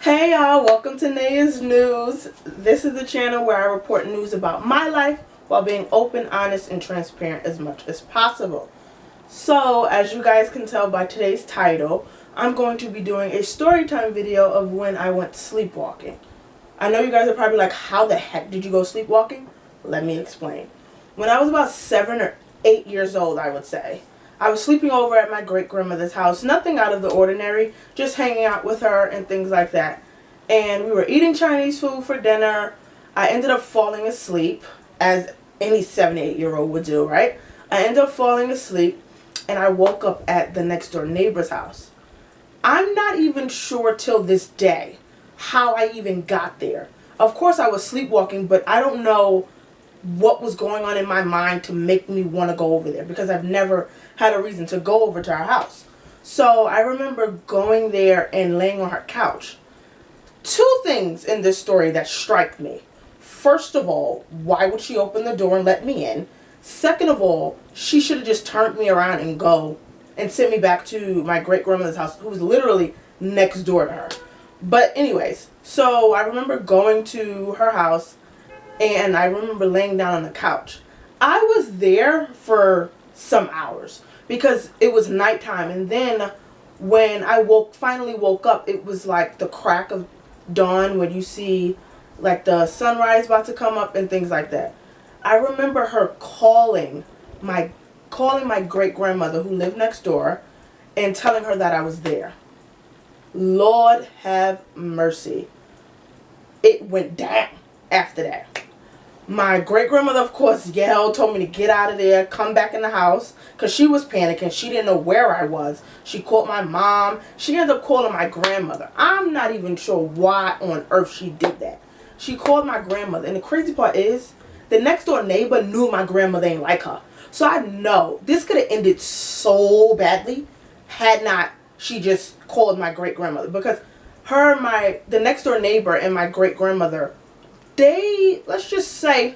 Hey y'all, welcome to Naya's News. This is the channel where I report news about my life while being open, honest, and transparent as much as possible. So, as you guys can tell by today's title, I'm going to be doing a story time video of when I went sleepwalking. I know you guys are probably like, how the heck did you go sleepwalking? Let me explain. When I was about 7 or 8 years old, I would say, I was sleeping over at my great-grandmother's house. Nothing out of the ordinary, just hanging out with her and things like that. And we were eating Chinese food for dinner. I ended up falling asleep, as any 7 or 8 year old would do, right? I ended up falling asleep, and I woke up at the next door neighbor's house. I'm not even sure till this day how I even got there. Of course I was sleepwalking, but I don't know what was going on in my mind to make me want to go over there, because I've never had a reason to go over to our house. So I remember going there and laying on her couch. Two things in this story that strike me. First of all, why would she open the door and let me in? Second of all, she should have just turned me around and go and sent me back to my great-grandmother's house, who was literally next door to her. But anyways, so I remember going to her house, and I remember laying down on the couch. I was there for some hours because it was nighttime, and then when I finally woke up, it was like the crack of dawn when you see like the sunrise about to come up and things like that. I remember her calling my great-grandmother who lived next door and telling her that I was there. Lord have mercy. It went down after that. My great-grandmother, of course, yelled, told me to get out of there, come back in the house, because she was panicking. She didn't know where I was. She called my mom. She ended up calling my grandmother. I'm not even sure why on earth she did that. She called my grandmother, and the crazy part is, the next-door neighbor knew my grandmother ain't like her. So I know this could have ended so badly had not she just called my great-grandmother, because the next-door neighbor and my great-grandmother, let's just say,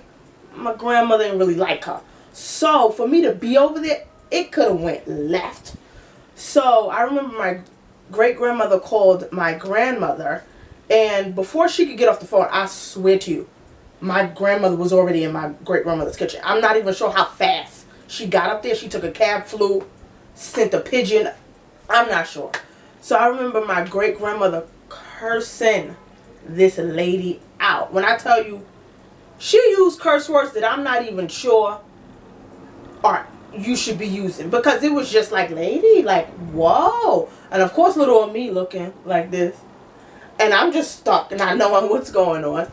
my grandmother didn't really like her. So for me to be over there, it could have went left. So I remember my great-grandmother called my grandmother, and before she could get off the phone, I swear to you, my grandmother was already in my great-grandmother's kitchen. I'm not even sure how fast she got up there. She took a cab, flew, sent a pigeon. I'm not sure. So I remember my great-grandmother cursing this lady out. When I tell you, she used curse words that I'm not even sure or you should be using, because it was just like, lady, like, whoa. And of course little old me looking like this, and I'm just stuck and not knowing what's going on.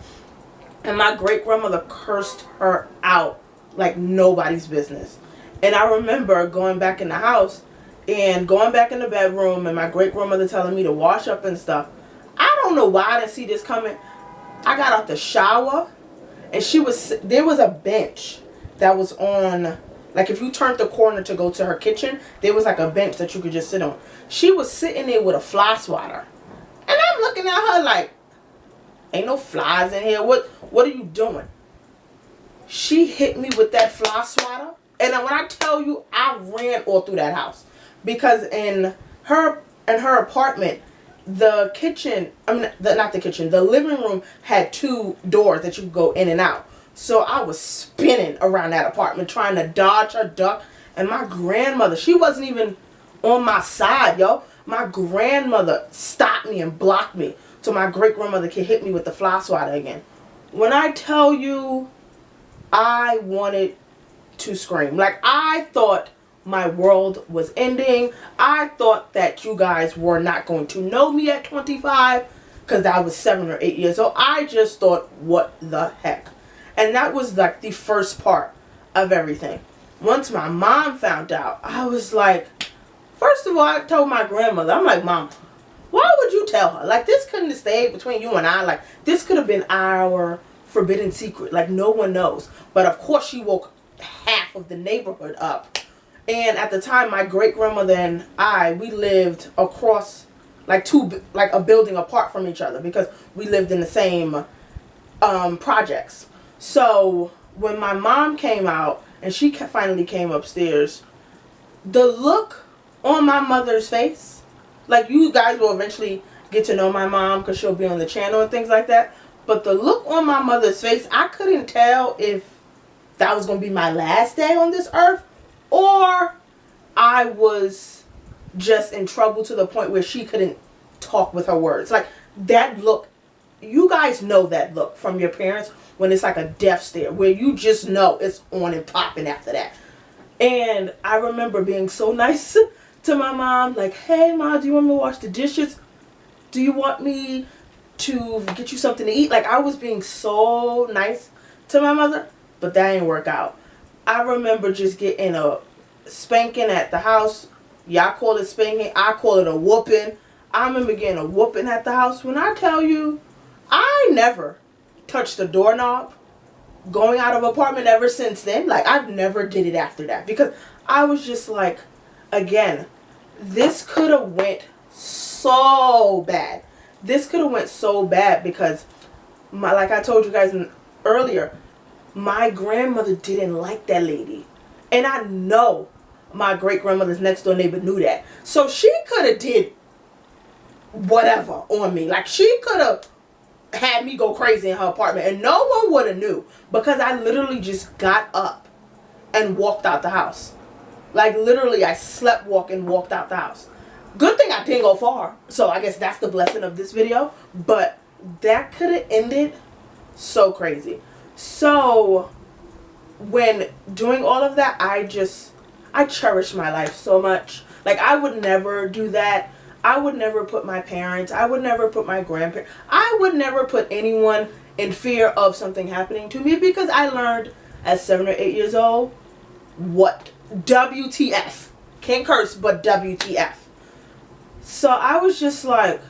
And my great-grandmother cursed her out like nobody's business. And I remember going back in the house and going back in the bedroom, and my great-grandmother telling me to wash up and stuff. I don't know why I didn't see this coming. I got out the shower, and there was a bench that was on, like if you turned the corner to go to her kitchen, there was like a bench that you could just sit on. She was sitting there with a fly swatter. And I'm looking at her like, ain't no flies in here. What are you doing? She hit me with that fly swatter. And when I tell you, I ran all through that house. Because in her apartment, the kitchen, the living room had 2 doors that you could go in and out. So I was spinning around that apartment trying to dodge her, duck. And my grandmother, she wasn't even on my side, yo. My grandmother stopped me and blocked me so my great-grandmother could hit me with the fly swatter again. When I tell you, I wanted to scream. Like, I thought my world was ending. I thought that you guys were not going to know me at 25 because I was 7 or 8 years old. I just thought, what the heck? And that was like the first part of everything. Once my mom found out, I was like, first of all, I told my grandmother, I'm like, Mom, why would you tell her? Like, this couldn't have stayed between you and I. Like, this could have been our forbidden secret. Like, no one knows. But of course, she woke half of the neighborhood up. And at the time, my great-grandmother and we lived across, like a building apart from each other, because we lived in the same projects. So when my mom came out and she finally came upstairs, the look on my mother's face, like, you guys will eventually get to know my mom because she'll be on the channel and things like that. But the look on my mother's face, I couldn't tell if that was going to be my last day on this earth or I was just in trouble to the point where she couldn't talk with her words. Like that look, you guys know that look from your parents when it's like a death stare where you just know it's on and popping after that. And I remember being so nice to my mom, like, hey mom, do you want me to wash the dishes? Do you want me to get you something to eat? Like I was being so nice to my mother, but that didn't work out. I remember just getting a spanking at the house. Y'all call it spanking, I call it a whooping. I remember getting a whooping at the house. When I tell you, I never touched the doorknob going out of apartment ever since then. Like I've never did it after that because I was just like, again, this could have went so bad. This could have went so bad because like I told you guys earlier, my grandmother didn't like that lady. And I know my great grandmother's next door neighbor knew that. So she could have did whatever on me. Like she could have had me go crazy in her apartment and no one would have knew because I literally just got up and walked out the house. Like literally I slept walk and walked out the house. Good thing I didn't go far. So I guess that's the blessing of this video. But that could have ended so crazy. So when doing all of that, I cherish my life so much. Like I would never do that. I would never put my parents, I would never put my grandparents, I would never put anyone in fear of something happening to me because I learned at 7 or 8 years old what WTF. Can't curse, but WTF. So I was just like,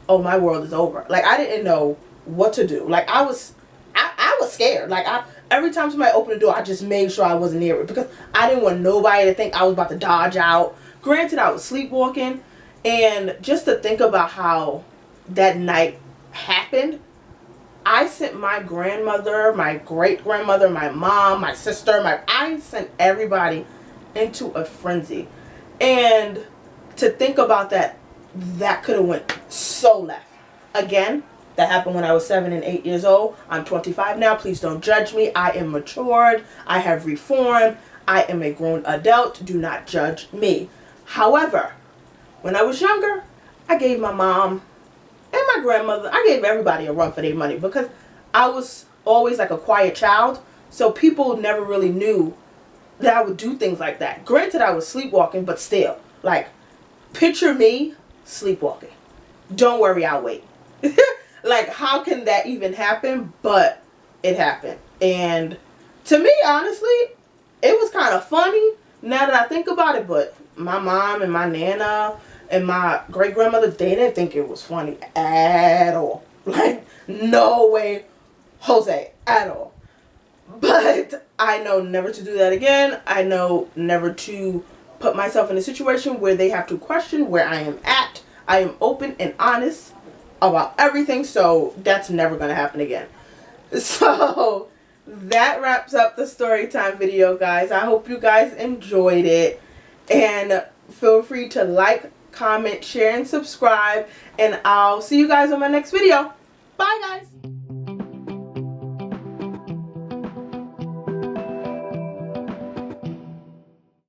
oh, my world is over. Like I didn't know what to do. Like I was scared. Like every time somebody opened the door, I just made sure I wasn't near it because I didn't want nobody to think I was about to dodge out. Granted, I was sleepwalking. And just to think about how that night happened, I sent my grandmother, my great-grandmother, my mom, my sister, I sent everybody into a frenzy. And to think about that, that could have went so left. Again, that happened when I was 7 and 8 years old. I'm 25 now. Please don't judge me. I am matured. I have reformed. I am a grown adult. Do not judge me. However, when I was younger, I gave my mom and my grandmother, I gave everybody a run for their money because I was always like a quiet child. So people never really knew that I would do things like that. Granted, I was sleepwalking, but still, like, picture me sleepwalking. Don't worry, I'll wait. Like, how can that even happen? But it happened. And to me, honestly, it was kind of funny now that I think about it. But my mom and my nana and my great-grandmother, they didn't think it was funny at all. Like, no way, Jose, at all. But I know never to do that again. I know never to put myself in a situation where they have to question where I am at. I am open and honest about everything, so that's never going to happen again. So that wraps up the story time video, guys. I hope you guys enjoyed it. And feel free to like, comment, share, and subscribe. And I'll see you guys on my next video. Bye, guys.